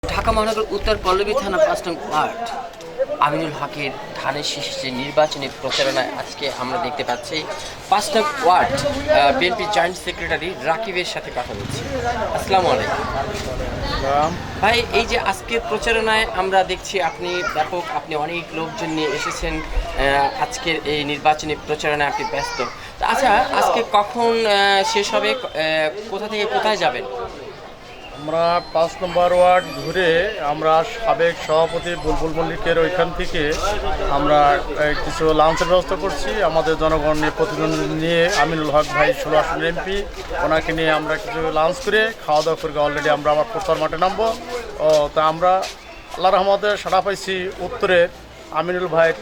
ঢাকা মহানগর উত্তর পল্লবী থানা ৫ নং ওয়ার্ড আমিনুল হকের ধানের শীষের যে নির্বাচনী প্রচারণায় আজকে আমরা দেখতে পাচ্ছি ৫ নং ওয়ার্ড বিএনপি জয়েন্ট সেক্রেটারি রাকিবের সাথে কথা বলছি। আসসালামু আলাইকুম ভাই, এই যে আজকের প্রচারণায় আমরা দেখছি আপনি অনেক লোকজন নিয়ে এসেছেন। আজকের এই নির্বাচনী প্রচারণায় আপনি ব্যস্ত। আচ্ছা, আজকে কখন শেষ হবে, কোথা থেকে কোথায় যাবেন? আমরা ৫ নম্বর ওয়ার্ড ঘুরে আমরা সাবেক সভাপতি বুলবুল মল্লিকের ওইখান থেকে আমরা কিছু লাঞ্চের ব্যবস্থা করছি। আমাদের জনগণ নিয়ে প্রতিদ্বন্দ্বী নিয়ে আমিনুল হক ভাই ১৬ আসনের এমপি, ওনাকে নিয়ে আমরা কিছু লাঞ্চ করে খাওয়া দাওয়া করে অলরেডি আমরা আবার প্রচার মাঠে নামবো। তা আমরা আল্লাহ রহমতে সাড়া পাইছি উত্তরের আমিনুল ভাইয়ের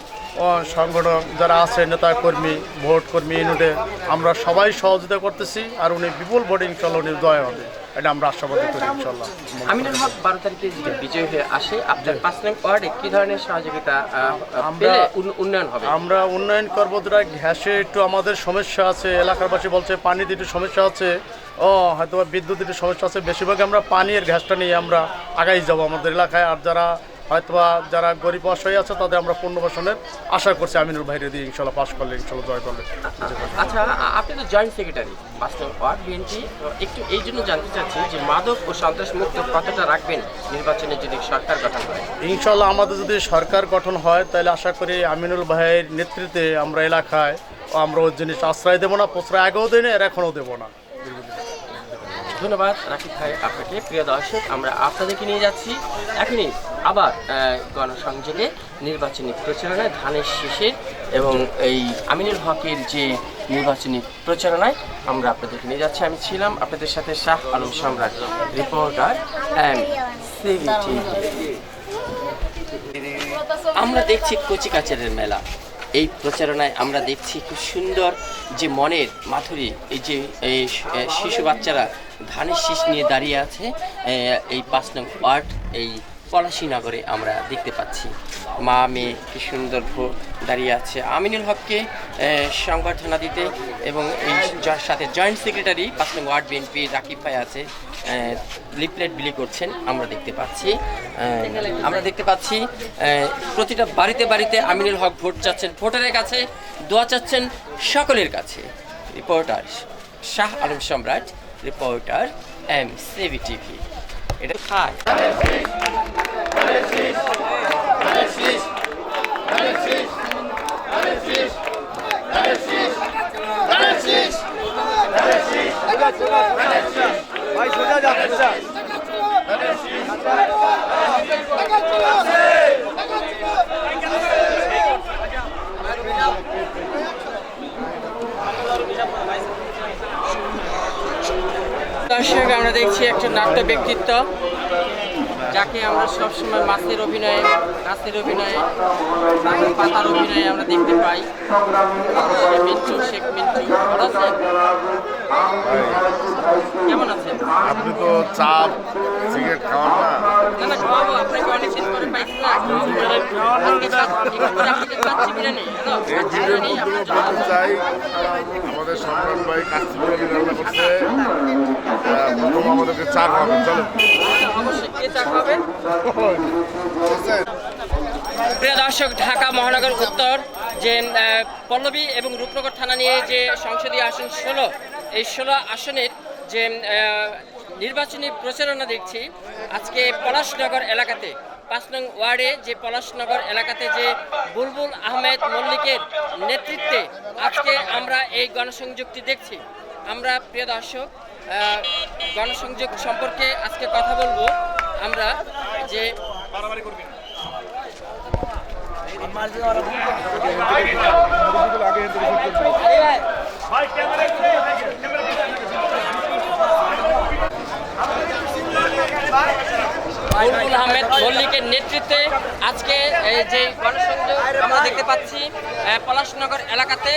সংগঠন যারা আছে নেতা কর্মী ভোট কর্মী ইউনিটে আমরা সবাই সহযোগিতা করতেছি, আর উনি বিপুল ভোটে ইনশাল্লাহ উনি জয় হবে, এটা আমরা আশাবাদী করি ইনশাল্লাহ। আমিনুল হক ১২ তারিখে বিজয়ী হয়ে আসে, আপনার ৫ নং ওয়ার্ডে কী ধরনের সহযোগিতা উন্নয়ন হবে? আমরা উন্নয়ন করবো, যেটা গ্যাসে একটু আমাদের সমস্যা আছে, এলাকারবাসী বলছে পানিতে একটু সমস্যা আছে, হয়তো বিদ্যুৎ একটু সমস্যা আছে। বেশিরভাগ আমরা পানি আর গ্যাসটা নিয়ে আমরা আগাই যাব আমাদের এলাকায়। আর যারা গরিব অসহায় আছে তাদের আমরা পুনর্বাসনের আশা করছি আমিনুল ভাইরে দিয়ে ইনশাল্লাহ পাশ করলে ইনশাল্লাহ জয় করলে। আচ্ছা, আপনি তো জয়েন্ট সেক্রেটারি ৫ নং ওয়ার্ড বিএনপি, একটু এই জন্য জানতে চাচ্ছি যে মাদক ও সন্ত্রাস মুক্ত কতটা রাখবেন নির্বাচনে যদি সরকার গঠন হয়? ইনশাল্লাহ আমাদের যদি সরকার গঠন হয় তাহলে আশা করি আমিনুল ভাইয়ের নেতৃত্বে আমরা এলাকায় আমরা ওই জিনিস আশ্রয় দেবো না, প্রশ্রয় আগেও দিই না, আর এখনও দেবো না। ধন্যবাদ রাকিব ভাই আপনাকে। প্রিয় দর্শক, আমরা আপনাদেরকে নিয়ে যাচ্ছি এখনই আবার গণসংযোগে নির্বাচনী প্রচারণায় ধানের শীষের এবং এই আমিনুল হকের যে নির্বাচনী প্রচারণায় আমরা আপনাদেরকে নিয়ে যাচ্ছি। আমি ছিলাম আপনাদের সাথে শাহ আলম সম্রাট, রিপোর্টার সিভিটি। আমরা দেখছি কচিকাচারের মেলা। এই প্রচারণায় আমরা দেখছি খুব সুন্দর যে মনের মাধুরী, এই যে শিশু বাচ্চারা ধানের শীষ নিয়ে দাঁড়িয়ে আছে এই ৫ নং ওয়ার্ড এই পলাশীনগরে আমরা দেখতে পাচ্ছি। মা মেয়ে কি সুন্দর দাঁড়িয়ে আছে আমিনুল হককে সংবর্ধনা দিতে, এবং এই সাথে জয়েন্ট সেক্রেটারি ৫ নং ওয়ার্ড বিএনপি রাকিব ভাই আছে, লিফলেট বিলি করছেন আমরা দেখতে পাচ্ছি। প্রতিটা বাড়িতে বাড়িতে আমিনুল হক ভোট চাচ্ছেন, ভোটারের কাছে দোয়া চাচ্ছেন সকলের কাছে। রিপোর্টার শাহ আলম সম্রাট, রিপোর্টার সিভিটি। এটা খায় ভাই সোজা যাচ্ছে। দর্শক, আমরা দেখছি একটা নাট্য ব্যক্তিত্ব যাকে আমরা সবসময় নাচের অভিনয়ে পাতার অভিনয়ে আমরা দেখতে পাই। মিন্টু, শেখ মিন্টু, ভালো আছেন? কেমন আছেন? আপনি তো চা সিগারেট খাওয়ান না? না, খাওয়াবো আপনাকে, অনেকদিন পরে পাইছি না। চাই আমাদের সম্রাট ভাই কাচ্চি বিরিয়ানি রান্না করছে, প্রথম আমাদেরকে চা খাওয়াবেন, চলো। অবশ্যই, কে চা খাবেন? প্রিয় দর্শক, ঢাকা মহানগর উত্তর যে পল্লবী এবং রূপনগর থানা নিয়ে যে সংসদীয় আসন 16, এই 16 আসনের যে নির্বাচনী প্রচারণা দেখছি আজকে পলাশনগর এলাকাতে ৫ নং ওয়ার্ডে যে পলাশনগর এলাকাতে যে বুলবুল আহমেদ মল্লিকের নেতৃত্বে আজকে আমরা এই গণসংযোগটি দেখছি। আমরা প্রিয় দর্শক গণসংযোগ সম্পর্কে আজকে কথা বলবো। আমরা যে বুলবুল আহমেদ মল্লিকের নেতৃত্বে আজকে যে গণসংযোগ আমরা দেখতে পাচ্ছি পলাশনগর এলাকাতে।